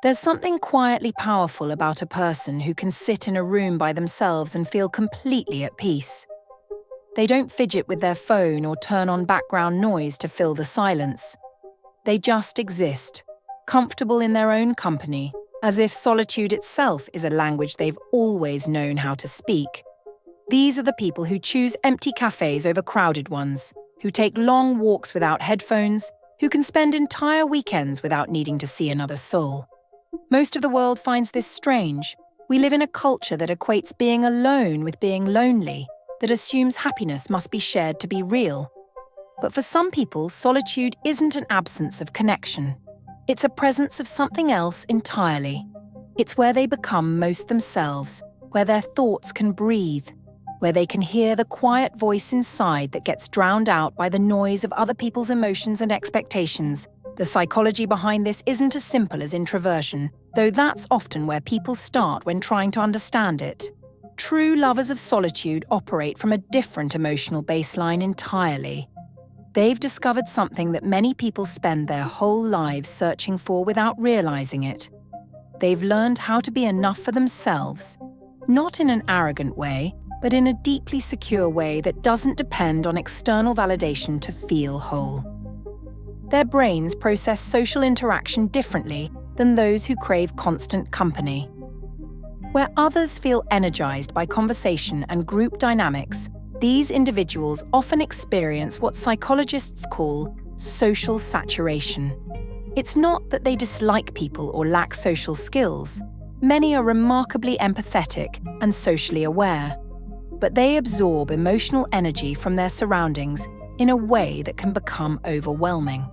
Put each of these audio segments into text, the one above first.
There's something quietly powerful about a person who can sit in a room by themselves and feel completely at peace. They don't fidget with their phone or turn on background noise to fill the silence. They just exist, comfortable in their own company, as if solitude itself is a language they've always known how to speak. These are the people who choose empty cafes over crowded ones, who take long walks without headphones, who can spend entire weekends without needing to see another soul. Most of the world finds this strange. We live in a culture that equates being alone with being lonely, that assumes happiness must be shared to be real. But for some people, solitude isn't an absence of connection. It's a presence of something else entirely. It's where they become most themselves, where their thoughts can breathe, where they can hear the quiet voice inside that gets drowned out by the noise of other people's emotions and expectations. The psychology behind this isn't as simple as introversion, though that's often where people start when trying to understand it. True lovers of solitude operate from a different emotional baseline entirely. They've discovered something that many people spend their whole lives searching for without realizing it. They've learned how to be enough for themselves, not in an arrogant way, but in a deeply secure way that doesn't depend on external validation to feel whole. Their brains process social interaction differently than those who crave constant company. Where others feel energized by conversation and group dynamics, these individuals often experience what psychologists call social saturation. It's not that they dislike people or lack social skills. Many are remarkably empathetic and socially aware, but they absorb emotional energy from their surroundings in a way that can become overwhelming.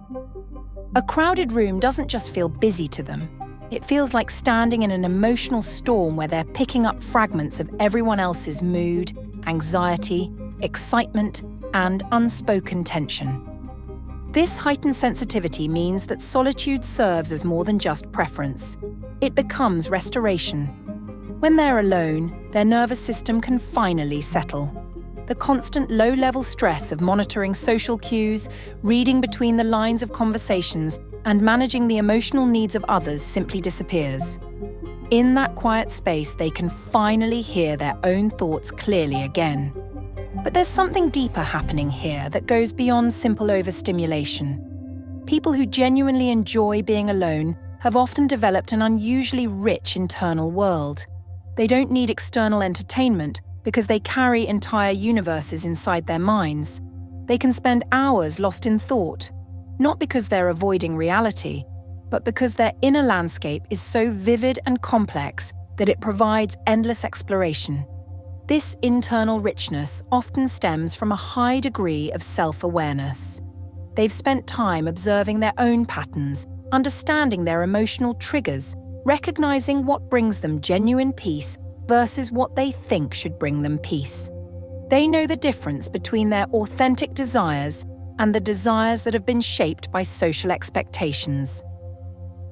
A crowded room doesn't just feel busy to them. It feels like standing in an emotional storm where they're picking up fragments of everyone else's mood, anxiety, excitement, and unspoken tension. This heightened sensitivity means that solitude serves as more than just preference. It becomes restoration. When they're alone, their nervous system can finally settle. The constant low-level stress of monitoring social cues, reading between the lines of conversations, and managing the emotional needs of others simply disappears. In that quiet space, they can finally hear their own thoughts clearly again. But there's something deeper happening here that goes beyond simple overstimulation. People who genuinely enjoy being alone have often developed an unusually rich internal world. They don't need external entertainment because they carry entire universes inside their minds. They can spend hours lost in thought, not because they're avoiding reality, but because their inner landscape is so vivid and complex that it provides endless exploration. This internal richness often stems from a high degree of self-awareness. They've spent time observing their own patterns, understanding their emotional triggers, recognizing what brings them genuine peace versus what they think should bring them peace. They know the difference between their authentic desires and the desires that have been shaped by social expectations.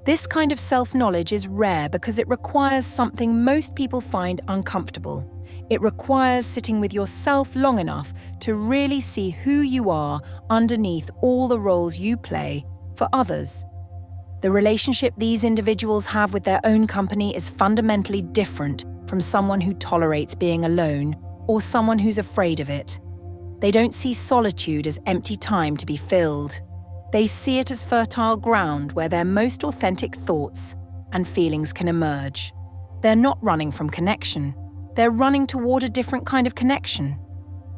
This kind of self-knowledge is rare because it requires something most people find uncomfortable. It requires sitting with yourself long enough to really see who you are underneath all the roles you play for others. The relationship these individuals have with their own company is fundamentally different from someone who tolerates being alone or someone who's afraid of it. They don't see solitude as empty time to be filled. They see it as fertile ground where their most authentic thoughts and feelings can emerge. They're not running from connection. They're running toward a different kind of connection.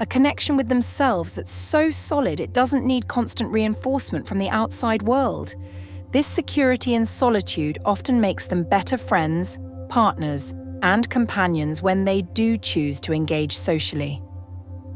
A connection with themselves that's so solid it doesn't need constant reinforcement from the outside world. This security in solitude often makes them better friends, partners, and companions when they do choose to engage socially.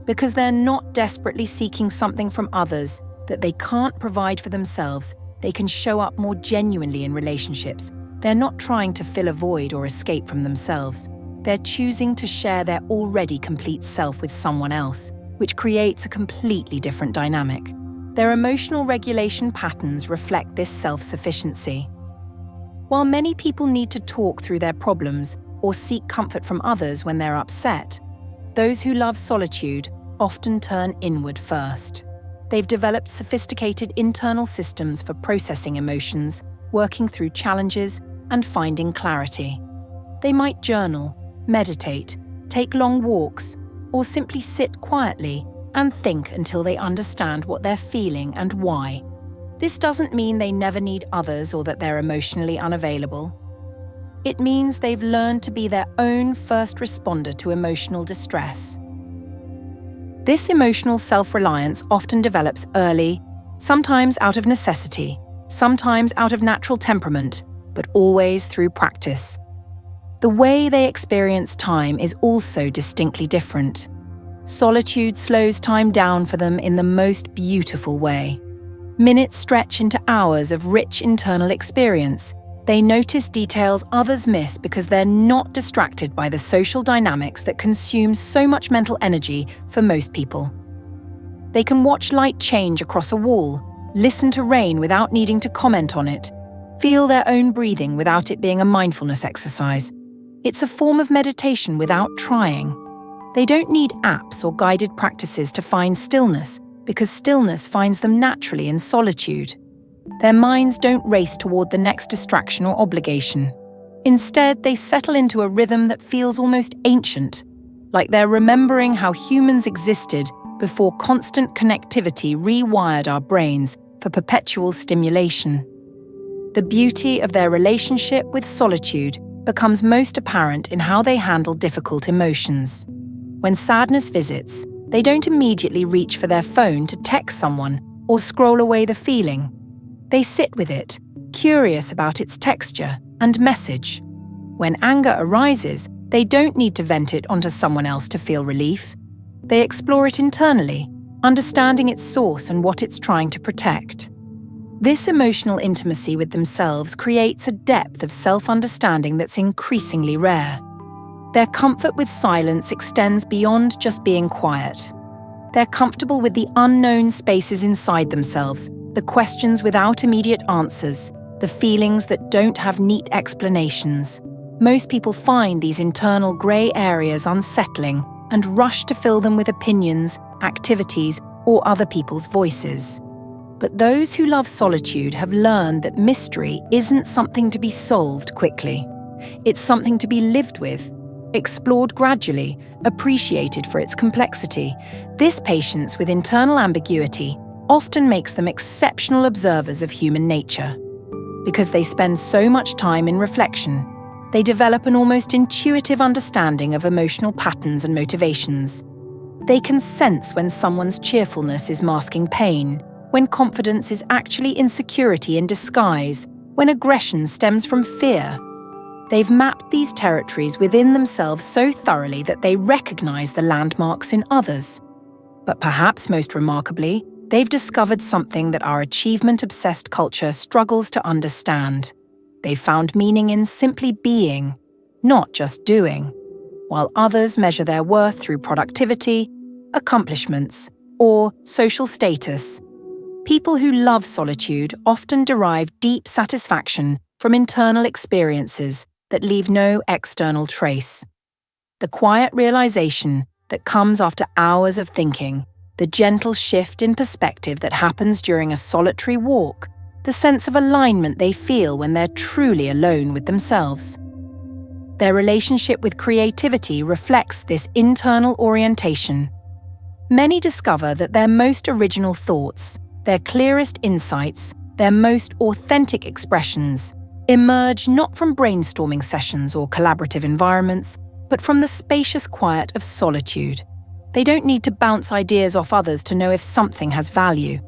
Because they're not desperately seeking something from others that they can't provide for themselves, they can show up more genuinely in relationships. They're not trying to fill a void or escape from themselves. They're choosing to share their already complete self with someone else, which creates a completely different dynamic. Their emotional regulation patterns reflect this self-sufficiency. While many people need to talk through their problems or seek comfort from others when they're upset, those who love solitude often turn inward first. They've developed sophisticated internal systems for processing emotions, working through challenges, and finding clarity. They might journal, meditate, take long walks, or simply sit quietly and think until they understand what they're feeling and why. This doesn't mean they never need others or that they're emotionally unavailable. It means they've learned to be their own first responder to emotional distress. This emotional self-reliance often develops early, sometimes out of necessity, sometimes out of natural temperament, but always through practice. The way they experience time is also distinctly different. Solitude slows time down for them in the most beautiful way. Minutes stretch into hours of rich internal experience. They notice details others miss because they're not distracted by the social dynamics that consume so much mental energy for most people. They can watch light change across a wall, listen to rain without needing to comment on it, feel their own breathing without it being a mindfulness exercise. It's a form of meditation without trying. They don't need apps or guided practices to find stillness, because stillness finds them naturally in solitude. Their minds don't race toward the next distraction or obligation. Instead, they settle into a rhythm that feels almost ancient, like they're remembering how humans existed before constant connectivity rewired our brains for perpetual stimulation. The beauty of their relationship with solitude becomes most apparent in how they handle difficult emotions. When sadness visits, they don't immediately reach for their phone to text someone or scroll away the feeling. They sit with it, curious about its texture and message. When anger arises, they don't need to vent it onto someone else to feel relief. They explore it internally, understanding its source and what it's trying to protect. This emotional intimacy with themselves creates a depth of self-understanding that's increasingly rare. Their comfort with silence extends beyond just being quiet. They're comfortable with the unknown spaces inside themselves, the questions without immediate answers, the feelings that don't have neat explanations. Most people find these internal grey areas unsettling and rush to fill them with opinions, activities, or other people's voices. But those who love solitude have learned that mystery isn't something to be solved quickly. It's something to be lived with, explored gradually, appreciated for its complexity. This patience with internal ambiguity often makes them exceptional observers of human nature. Because they spend so much time in reflection, they develop an almost intuitive understanding of emotional patterns and motivations. They can sense when someone's cheerfulness is masking pain, when confidence is actually insecurity in disguise, when aggression stems from fear. They've mapped these territories within themselves so thoroughly that they recognize the landmarks in others. But perhaps most remarkably, they've discovered something that our achievement-obsessed culture struggles to understand. They've found meaning in simply being, not just doing, while others measure their worth through productivity, accomplishments, or social status. People who love solitude often derive deep satisfaction from internal experiences that leave no external trace. The quiet realization that comes after hours of thinking, the gentle shift in perspective that happens during a solitary walk, the sense of alignment they feel when they're truly alone with themselves. Their relationship with creativity reflects this internal orientation. Many discover that their most original thoughts, their clearest insights, their most authentic expressions, emerge not from brainstorming sessions or collaborative environments, but from the spacious quiet of solitude. They don't need to bounce ideas off others to know if something has value.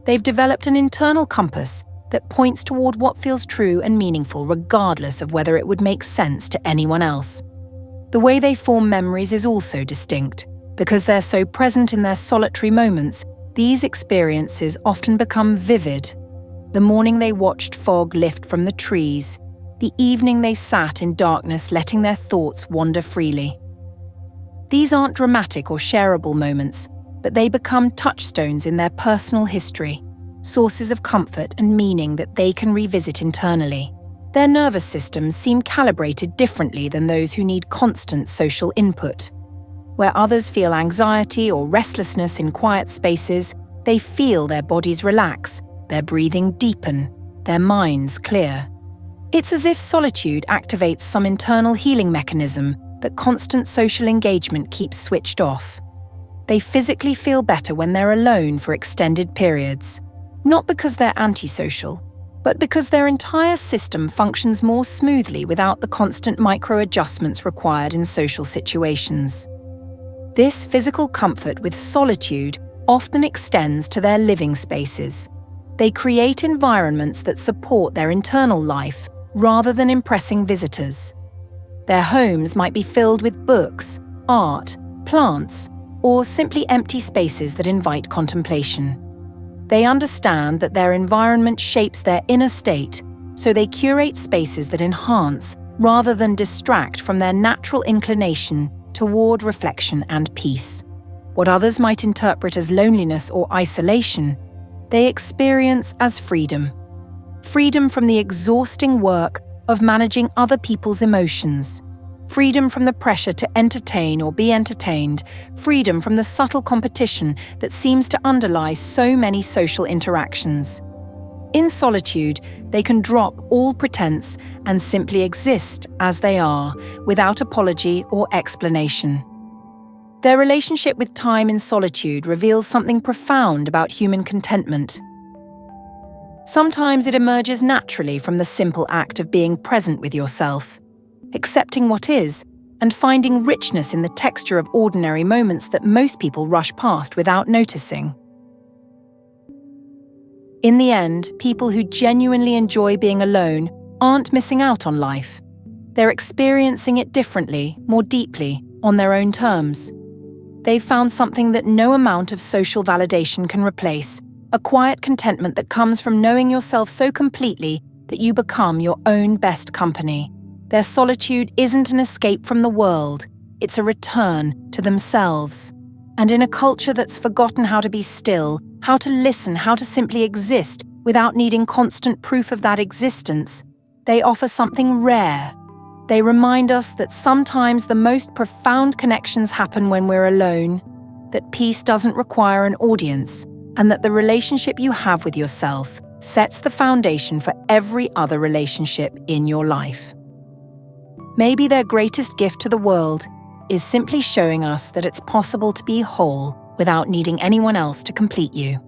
They've developed an internal compass that points toward what feels true and meaningful regardless of whether it would make sense to anyone else. The way they form memories is also distinct. Because they're so present in their solitary moments, these experiences often become vivid. The morning they watched fog lift from the trees, the evening they sat in darkness letting their thoughts wander freely. These aren't dramatic or shareable moments, but they become touchstones in their personal history, sources of comfort and meaning that they can revisit internally. Their nervous systems seem calibrated differently than those who need constant social input. Where others feel anxiety or restlessness in quiet spaces, they feel their bodies relax, their breathing deepen, their minds clear. It's as if solitude activates some internal healing mechanism that constant social engagement keeps switched off. They physically feel better when they're alone for extended periods, not because they're antisocial, but because their entire system functions more smoothly without the constant micro-adjustments required in social situations. This physical comfort with solitude often extends to their living spaces. They create environments that support their internal life rather than impressing visitors. Their homes might be filled with books, art, plants, or simply empty spaces that invite contemplation. They understand that their environment shapes their inner state, so they curate spaces that enhance rather than distract from their natural inclination toward reflection and peace. What others might interpret as loneliness or isolation, they experience as freedom. Freedom from the exhausting work of managing other people's emotions. Freedom from the pressure to entertain or be entertained. Freedom from the subtle competition that seems to underlie so many social interactions. In solitude, they can drop all pretense and simply exist as they are, without apology or explanation. Their relationship with time in solitude reveals something profound about human contentment. Sometimes it emerges naturally from the simple act of being present with yourself, accepting what is, and finding richness in the texture of ordinary moments that most people rush past without noticing. In the end, people who genuinely enjoy being alone aren't missing out on life. They're experiencing it differently, more deeply, on their own terms. They've found something that no amount of social validation can replace, a quiet contentment that comes from knowing yourself so completely that you become your own best company. Their solitude isn't an escape from the world, it's a return to themselves. And in a culture that's forgotten how to be still, how to listen, how to simply exist without needing constant proof of that existence, they offer something rare. They remind us that sometimes the most profound connections happen when we're alone, that peace doesn't require an audience, and that the relationship you have with yourself sets the foundation for every other relationship in your life. Maybe their greatest gift to the world is simply showing us that it's possible to be whole without needing anyone else to complete you.